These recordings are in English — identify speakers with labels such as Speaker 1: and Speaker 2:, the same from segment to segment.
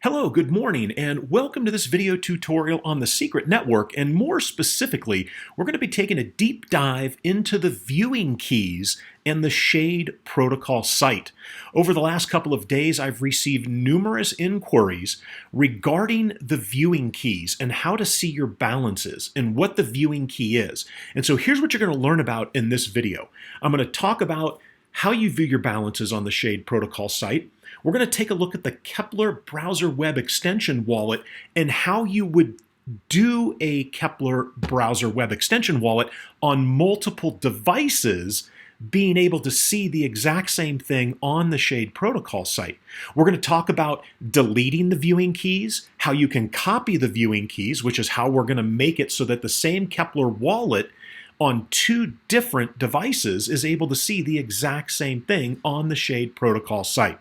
Speaker 1: Hello, good morning, and welcome to this video tutorial on the secret network, and more specifically, we're going to be taking a deep dive into the viewing keys and the Shade protocol site. Over the last couple of days, I've received numerous inquiries regarding the viewing keys and how to see your balances and what the viewing key is. And so here's what you're going to learn about in this video. I'm going to talk about how you view your balances on the Shade protocol site. We're going to take a look at the Keplr browser web extension wallet and how you would do a Keplr browser web extension wallet on multiple devices, being able to see the exact same thing on the Shade protocol site. We're going to talk about deleting the viewing keys, how you can copy the viewing keys, which is how we're going to make it so that the same Keplr wallet on two different devices is able to see the exact same thing on the Shade protocol site.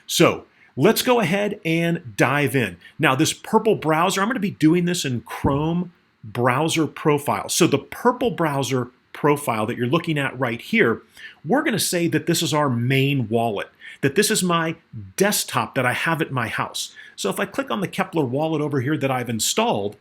Speaker 1: So let's go ahead and dive in. Now, this purple browser, I'm going to be doing this in Chrome browser profile. So the purple browser profile that you're looking at right here, we're going to say that this is our main wallet, that this is my desktop that I have at my house. So if I click on the Keplr wallet over here that I've installed,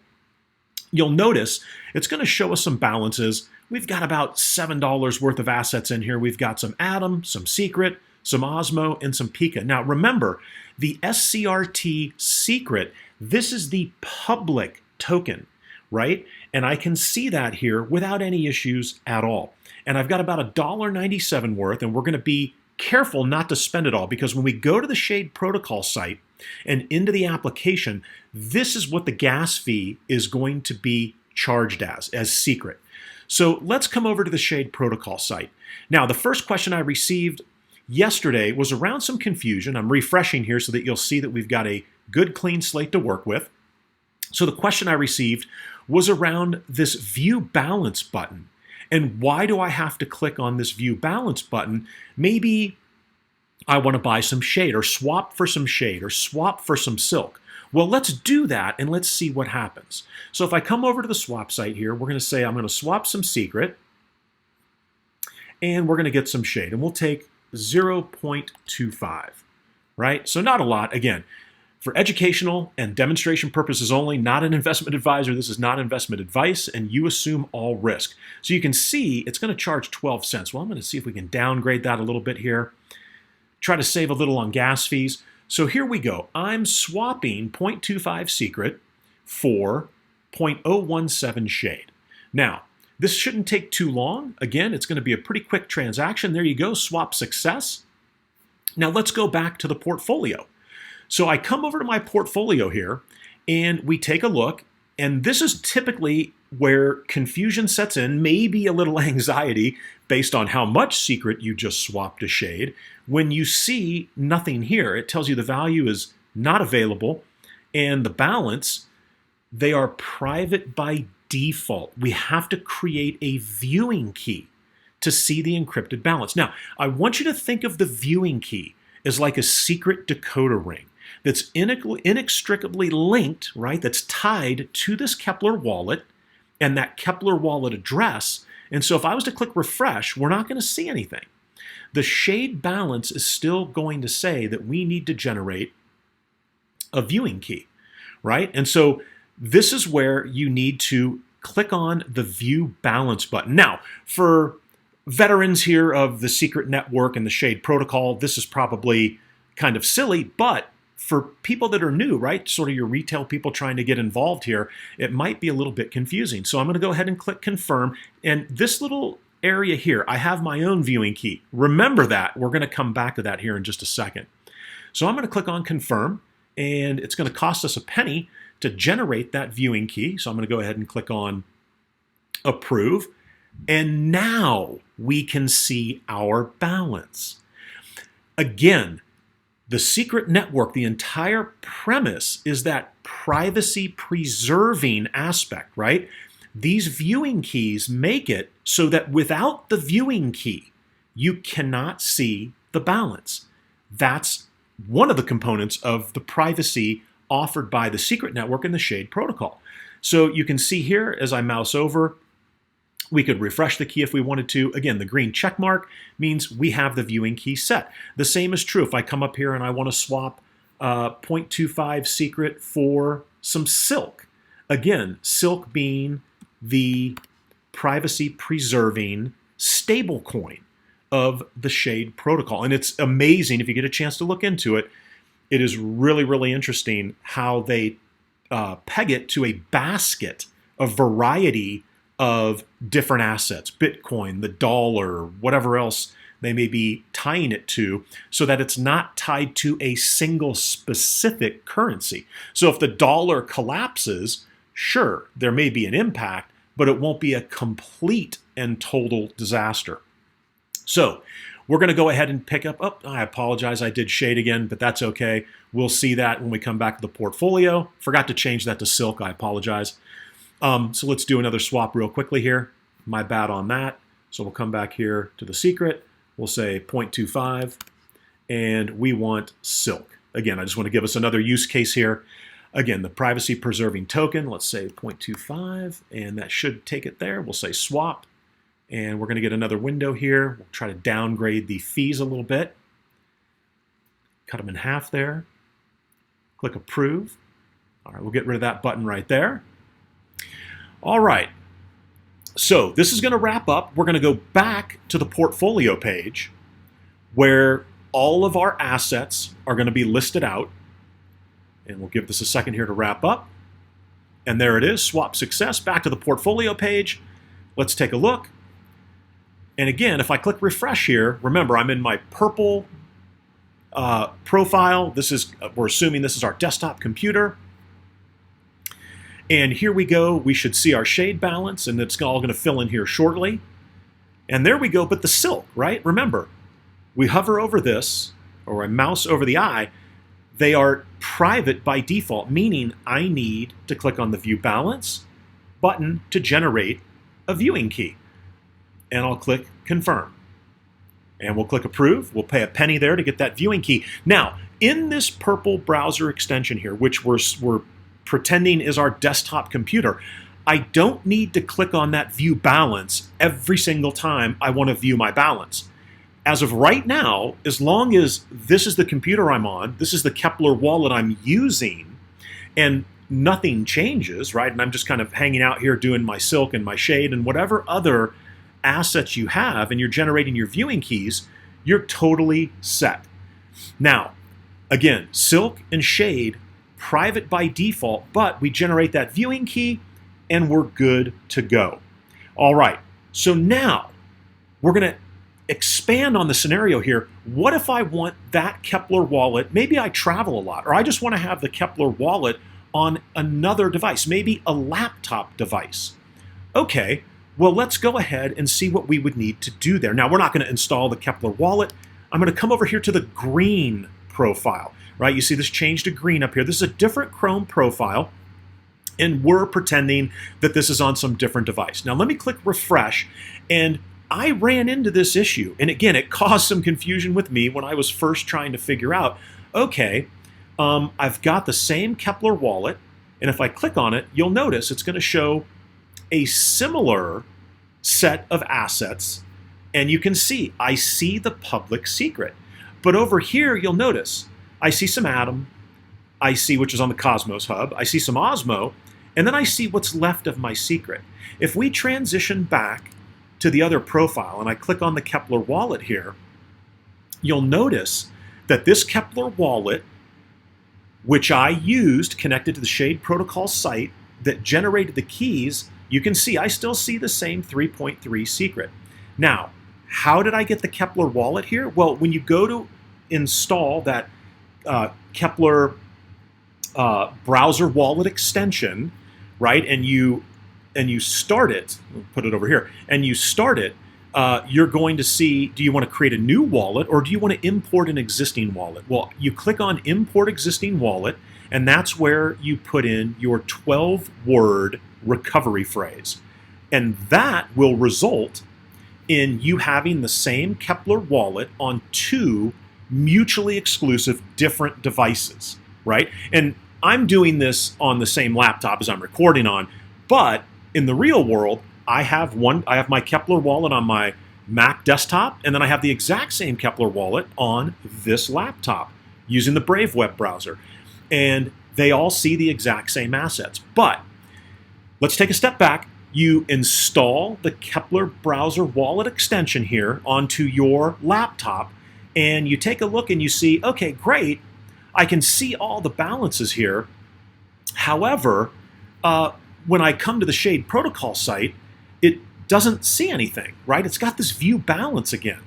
Speaker 1: you'll notice it's going to show us some balances. We've got about $7 worth of assets in here. We've got some Atom, some Secret, some Osmo, and some Pika. Now remember, the SCRT Secret, this is the public token, right? And I can see that here without any issues at all. And I've got about $1.97 worth, and we're going to be careful not to spend it all, because when we go to the Shade protocol site and into the application, this is what the gas fee is going to be charged as Secret. So let's come over to the Shade protocol site. Now, the first question I received yesterday was around some confusion. I'm refreshing here so that you'll see that we've got a good clean slate to work with. So the question I received was around this view balance button. And why do I have to click on this view balance button? Maybe I want to buy some Shade or swap for some Shade or swap for some Silk. Well, let's do that and let's see what happens. So if I come over to the swap site here, we're going to say I'm going to swap some Secret and we're going to get some Shade, and we'll take 0.25, right? So not a lot. Again, for educational and demonstration purposes only, not an investment advisor. This is not investment advice, and you assume all risk. So you can see it's going to charge 12 cents. Well, I'm going to see if we can downgrade that a little bit here. Try to save a little on gas fees. So here we go. I'm swapping 0.25 Secret for 0.017 Shade. Now, this shouldn't take too long. Again, it's going to be a pretty quick transaction. There you go, swap success. Now let's go back to the portfolio. So I come over to my portfolio here and we take a look, and this is typically where confusion sets in, maybe a little anxiety based on how much Secret you just swapped to Shade. When you see nothing here, it tells you the value is not available, and the balance, they are private by default. We have to create a viewing key to see the encrypted balance. Now, I want you to think of the viewing key as like a secret decoder ring that's inextricably linked, right? That's tied to this Keplr wallet and that Keplr wallet address. And so if I was to click refresh, we're not going to see anything. The Shade balance is still going to say that we need to generate a viewing key, right? And so this is where you need to click on the View Balance button. Now, for veterans here of the Secret Network and the Shade protocol, this is probably kind of silly, but for people that are new, right, sort of your retail people trying to get involved here, it might be a little bit confusing. So I'm going to go ahead and click Confirm, and this little area here, I have my own viewing key. Remember that. We're going to come back to that here in just a second. So I'm going to click on Confirm, and it's going to cost us a penny to generate that viewing key. So I'm going to go ahead and click on Approve. And now we can see our balance. Again, the Secret Network, the entire premise is that privacy preserving aspect, right? These viewing keys make it so that without the viewing key, you cannot see the balance. That's one of the components of the privacy offered by the Secret Network and the Shade protocol. So you can see here as I mouse over, we could refresh the key if we wanted to. Again, the green check mark means we have the viewing key set. The same is true if I come up here and I want to swap 0.25 secret for some silk. Again, silk being the privacy-preserving stable coin of the Shade protocol. And it's amazing if you get a chance to look into it. It is really, really interesting how they peg it to a basket, a variety of different assets, Bitcoin, the dollar, whatever else they may be tying it to, so that it's not tied to a single specific currency. So if the dollar collapses, sure, there may be an impact, but it won't be a complete and total disaster. So we're going to go ahead and pick up, oh, I apologize, I did Shade again, but that's okay. We'll see that when we come back to the portfolio. Forgot to change that to Silk, I apologize. So let's do another swap real quickly here. My bad on that. So we'll come back here to the secret. We'll say 0.25, and we want Silk. Again, I just want to give us another use case here. Again, the privacy-preserving token, let's say 0.25, and that should take it there. We'll say swap, and we're going to get another window here. We'll try to downgrade the fees a little bit. Cut them in half there. Click approve. All right, we'll get rid of that button right there. All right. So this is going to wrap up. We're going to go back to the portfolio page where all of our assets are going to be listed out. And we'll give this a second here to wrap up. And there it is, swap success. Back to the portfolio page. Let's take a look. And again, if I click refresh here, remember I'm in my purple profile. We're assuming this is our desktop computer. And here we go. We should see our Shade balance, and it's all going to fill in here shortly. And there we go. But the Silk, right? Remember, we hover over this, or I mouse over the eye. They are private by default, meaning I need to click on the View Balance button to generate a viewing key. And I'll click Confirm. And we'll click Approve. We'll pay a penny there to get that viewing key. Now, in this purple browser extension here, which we're pretending is our desktop computer, I don't need to click on that View Balance every single time I want to view my balance. As of right now, as long as this is the computer I'm on, this is the Keplr wallet I'm using, and nothing changes, right? And I'm just kind of hanging out here doing my Silk and my Shade and whatever other assets you have, and you're generating your viewing keys, you're totally set. Now, again, Silk and Shade, private by default, but we generate that viewing key and we're good to go. All right, so now we're going to expand on the scenario here. What if I want that Keplr wallet? Maybe I travel a lot, or I just want to have the Keplr wallet on another device, maybe a laptop device. Okay, well, let's go ahead and see what we would need to do there. Now, we're not going to install the Keplr wallet. I'm going to come over here to the green profile, right? You see this change to green up here. This is a different Chrome profile, and we're pretending that this is on some different device. Now, let me click refresh, and I ran into this issue. And again, it caused some confusion with me when I was first trying to figure out, okay, I've got the same Keplr wallet, and if I click on it, you'll notice it's going to show a similar set of assets, and you can see, I see the public secret. But over here, you'll notice, I see some Atom, I see, which is on the Cosmos hub, I see some Osmo, and then I see what's left of my secret. If we transition back to the other profile, and I click on the Keplr wallet here, you'll notice that this Keplr wallet, which I used connected to the Shade protocol site that generated the keys, you can see I still see the same 3.3 secret. Now, how did I get the Keplr wallet here? Well, when you go to install that Keplr browser wallet extension, right, and you start it, we'll put it over here, and you start it, you're going to see, do you want to create a new wallet or do you want to import an existing wallet? Well, you click on Import Existing Wallet, and that's where you put in your 12-word recovery phrase. And that will result in you having the same Keplr wallet on two mutually exclusive different devices, right? And I'm doing this on the same laptop as I'm recording on, but in the real world, I have my Keplr wallet on my Mac desktop, and then I have the exact same Keplr wallet on this laptop. using the Brave web browser. And they all see the exact same assets. But let's take a step back. You install the Keplr browser wallet extension here onto your laptop, and you take a look and you see, okay, great, I can see all the balances here. However, when I come to the Shade Protocol site, it doesn't see anything, right? It's got this view balance again.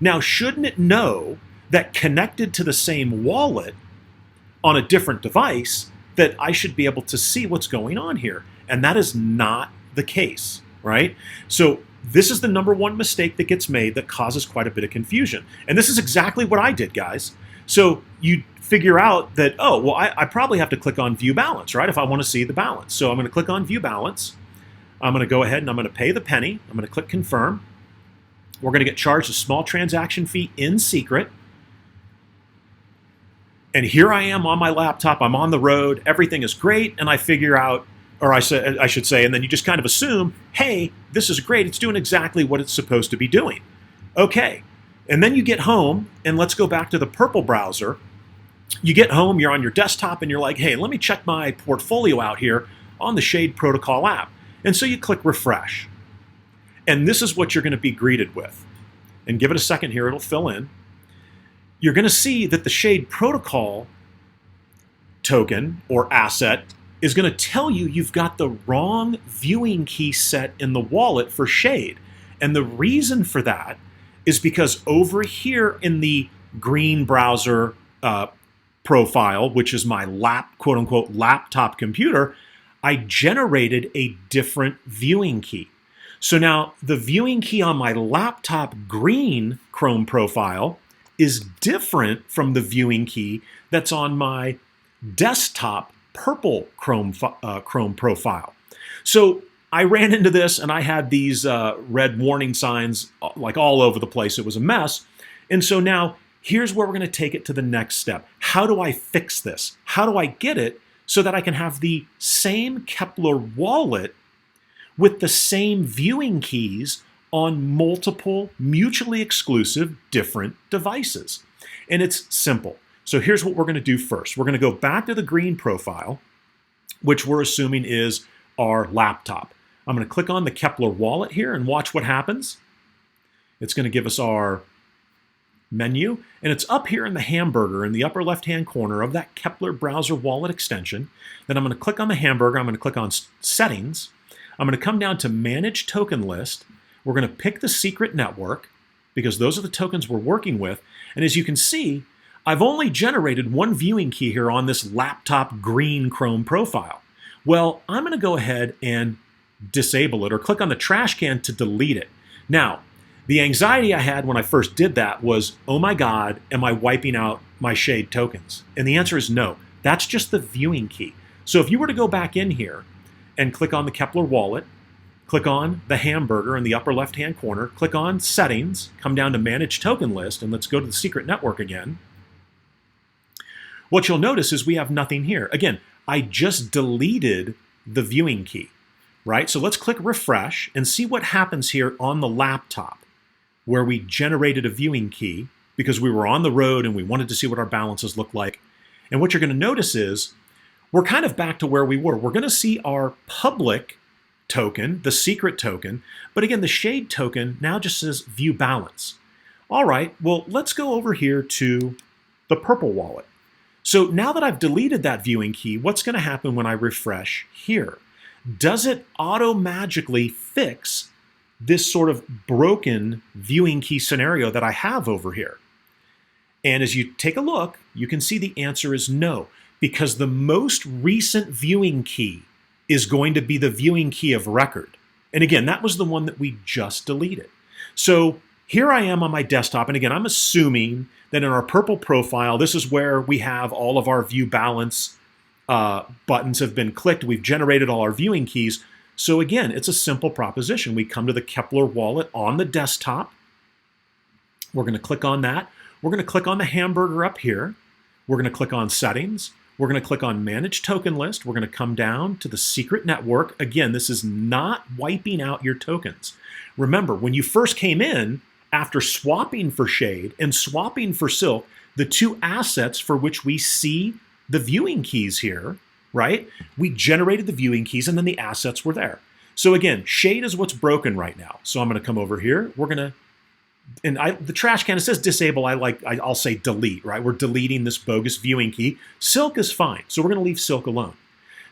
Speaker 1: Now, shouldn't it know that connected to the same wallet on a different device that I should be able to see what's going on here? And that is not the case, right? So this is the number one mistake that gets made that causes quite a bit of confusion. And this is exactly what I did, guys. So you figure out that, oh, well, I probably have to click on View Balance, right, if I want to see the balance. So I'm going to click on View Balance. I'm going to go ahead and I'm going to pay the penny. I'm going to click Confirm. We're going to get charged a small transaction fee in secret. And here I am on my laptop. I'm on the road. Everything is great. And I figure out, or I should say, and then you just kind of assume, hey, this is great. It's doing exactly what it's supposed to be doing. Okay. And then you get home, and let's go back to the purple browser. You get home, you're on your desktop, and you're like, hey, let me check my portfolio out here on the Shade Protocol app. And so you click Refresh. And this is what you're going to be greeted with. And give it a second here, it'll fill in. You're going to see that the Shade Protocol token or asset is going to tell you you've got the wrong viewing key set in the wallet for Shade. And the reason for that is because over here in the green browser profile, which is my quote-unquote laptop computer, I generated a different viewing key. So now the viewing key on my laptop green Chrome profile is different from the viewing key that's on my desktop purple Chrome profile. So I ran into this and I had these red warning signs like all over the place. It was a mess. And so now here's where we're going to take it to the next step. How do I fix this? How do I get it so that I can have the same Keplr wallet with the same viewing keys on multiple mutually exclusive different devices? And it's simple. So here's what we're going to do first. We're going to go back to the green profile, which we're assuming is our laptop. I'm going to click on the Keplr wallet here and watch what happens. It's going to give us our menu, and it's up here in the hamburger in the upper left-hand corner of that Keplr browser wallet extension. Then I'm going to click on the hamburger. I'm going to click on Settings. I'm going to come down to Manage Token List. We're going to pick the secret network because those are the tokens we're working with. And as you can see, I've only generated one viewing key here on this laptop green Chrome profile. Well, I'm going to go ahead and disable it or click on the trash can to delete it. Now, the anxiety I had when I first did that was, oh my God, am I wiping out my Shade tokens? And the answer is no. That's just the viewing key. So if you were to go back in here and click on the Keplr wallet, click on the hamburger in the upper left-hand corner, click on Settings, come down to Manage Token List, and let's go to the secret network again. What you'll notice is we have nothing here. Again, I just deleted the viewing key, right? So let's click Refresh and see what happens here on the laptop where we generated a viewing key because we were on the road and we wanted to see what our balances look like. And what you're going to notice is we're kind of back to where we were. We're going to see our public token, the secret token, but again, the Shade token now just says View Balance. All right, well, let's go over here to the purple wallet. So now that I've deleted that viewing key, what's going to happen when I refresh here? Does it auto-magically fix this sort of broken viewing key scenario that I have over here? And as you take a look, you can see the answer is no, because the most recent viewing key is going to be the viewing key of record. And again, that was the one that we just deleted. So here I am on my desktop, and again, I'm assuming that in our purple profile, this is where we have all of our view balance buttons have been clicked. We've generated all our viewing keys. So again, it's a simple proposition. We come to the Keplr wallet on the desktop. We're going to click on that. We're going to click on the hamburger up here. We're going to click on Settings. We're going to click on Manage Token List. We're going to come down to the secret network. Again, this is not wiping out your tokens. Remember, when you first came in, after swapping for shade and swapping for silk, the two assets for which we see the viewing keys here, right? We generated the viewing keys and then the assets were there. So again, shade is what's broken right now. So I'm going to come over here. We're going to, and the trash can, it says disable. I'll say delete, right? We're deleting this bogus viewing key. Silk is fine. So we're going to leave silk alone.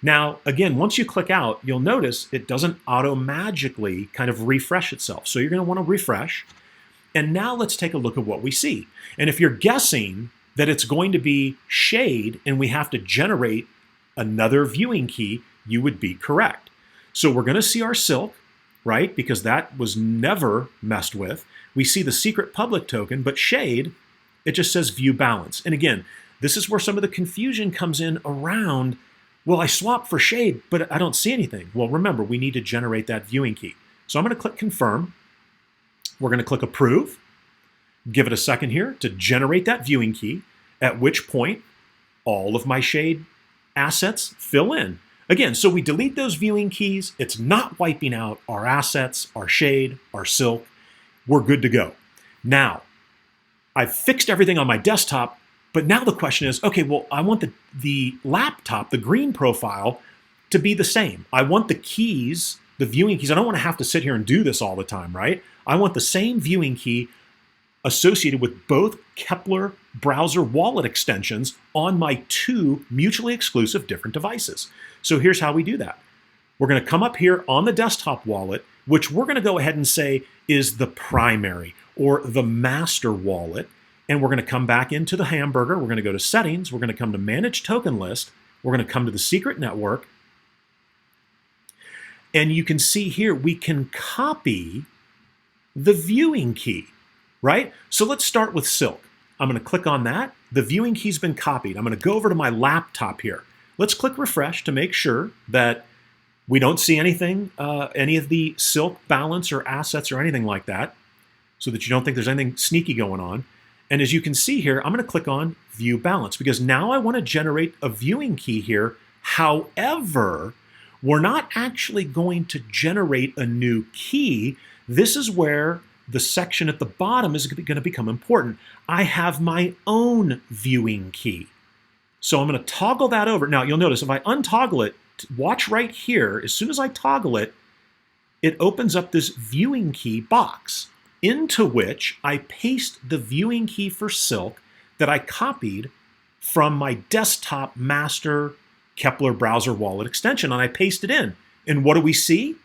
Speaker 1: Now, again, once you click out, you'll notice it doesn't auto-magically kind of refresh itself. So you're going to want to refresh. And now let's take a look at what we see. And if you're guessing that it's going to be shade and we have to generate another viewing key, you would be correct. So we're going to see our silk, right? Because that was never messed with. We see the secret public token, but shade, it just says view balance. And again, this is where some of the confusion comes in around, well, I swapped for shade, but I don't see anything. Well, remember, we need to generate that viewing key. So I'm going to click confirm. We're going to click approve. Give it a second here to generate that viewing key, at which point all of my shade assets fill in. Again, so we delete those viewing keys. It's not wiping out our assets, our shade, our silk. We're good to go. Now, I've fixed everything on my desktop, but now the question is, okay, well, I want the laptop, the green profile, to be the same. I want the keys, the viewing keys. I don't want to have to sit here and do this all the time, right? I want the same viewing key associated with both Keplr browser wallet extensions on my two mutually exclusive different devices. So here's how we do that. We're going to come up here on the desktop wallet, which we're going to go ahead and say is the primary or the master wallet. And we're going to come back into the hamburger. We're going to go to settings. We're going to come to manage token list. We're going to come to the secret network. And you can see here, we can copy the viewing key, right? So let's start with silk. I'm going to click on that. The viewing key's been copied. I'm going to go over to my laptop here. Let's click refresh to make sure that we don't see anything, any of the silk balance or assets or anything like that, so that you don't think there's anything sneaky going on. And as you can see here, I'm going to click on view balance because now I want to generate a viewing key here. However, we're not actually going to generate a new key. This is where the section at the bottom is going to become important. I have my own viewing key. So I'm going to toggle that over. Now you'll notice if I untoggle it, watch right here, as soon as I toggle it, it opens up this viewing key box into which I paste the viewing key for silk that I copied from my desktop master Keplr browser wallet extension, and I paste it in. And what do we see?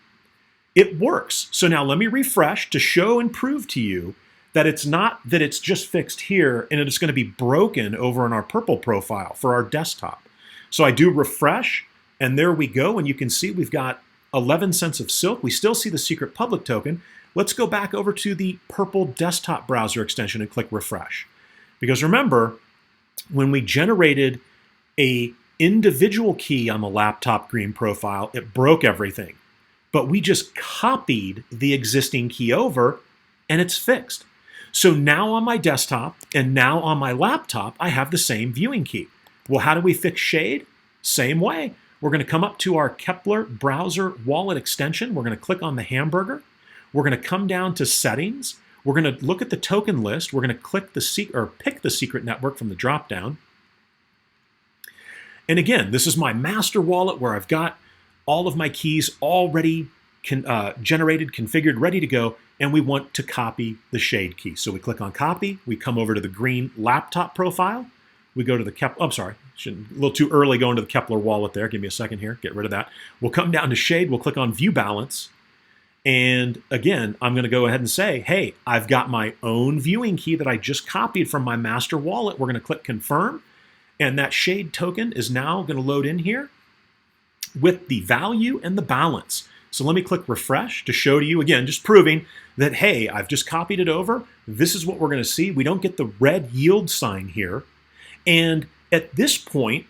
Speaker 1: It works. So now let me refresh to show and prove to you that it's not that it's just fixed here and it's going to be broken over in our purple profile for our desktop. So I do refresh, and there we go. And you can see we've got 11 cents of silk. We still see the secret public token. Let's go back over to the purple desktop browser extension and click refresh. Because remember, when we generated a individual key on the laptop green profile, it broke everything. But we just copied the existing key over and it's fixed. So now on my desktop and now on my laptop, I have the same viewing key. Well, how do we fix shade? Same way. We're going to come up to our Keplr browser wallet extension. We're going to click on the hamburger. We're going to come down to settings. We're going to look at the token list. We're going to click pick the secret network from the dropdown. And again, this is my master wallet where I've got all of my keys already generated, configured, ready to go, and we want to copy the shade key. So we click on copy, we come over to the green laptop profile, we go to the Keplr, I'm sorry, a little too early going to the Keplr wallet there, give me a second here, get rid of that. We'll come down to shade, we'll click on view balance, and again, I'm going to go ahead and say, hey, I've got my own viewing key that I just copied from my master wallet. We're going to click confirm, and that shade token is now going to load in here with the value and the balance. So let me click refresh to show to you, again, just proving that, hey, I've just copied it over. This is what we're going to see. We don't get the red yield sign here. And at this point,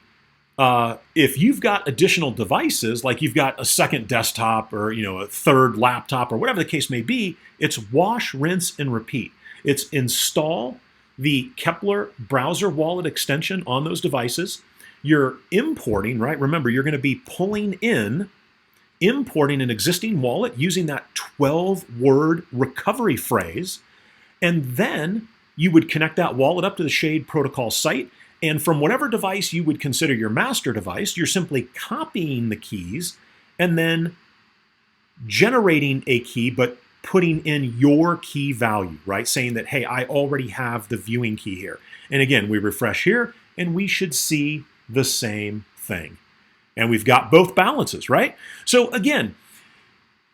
Speaker 1: if you've got additional devices, like you've got a second desktop or a third laptop or whatever the case may be, it's wash, rinse, and repeat. It's install the Keplr browser wallet extension on those devices. You're importing, right? Remember, you're going to be importing an existing wallet using that 12-word recovery phrase. And then you would connect that wallet up to the Shade protocol site. And from whatever device you would consider your master device, you're simply copying the keys and then generating a key, but putting in your key value, right? Saying that, hey, I already have the viewing key here. And again, we refresh here and we should see the same thing. And we've got both balances, right? So again,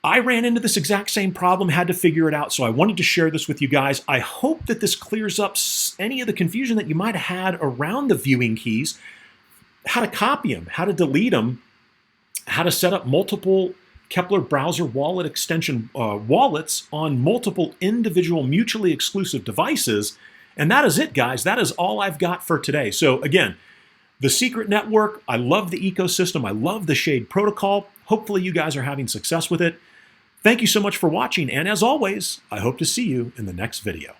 Speaker 1: I ran into this exact same problem, had to figure it out, so I wanted to share this with you guys. I hope that this clears up any of the confusion that you might have had around the viewing keys, how to copy them, how to delete them, how to set up multiple Keplr browser wallet extension wallets on multiple individual mutually exclusive devices. And that is it, guys. That is all I've got for today. So again, the secret network, I love the ecosystem. I love the Shade protocol. Hopefully you guys are having success with it. Thank you so much for watching, and as always, I hope to see you in the next video.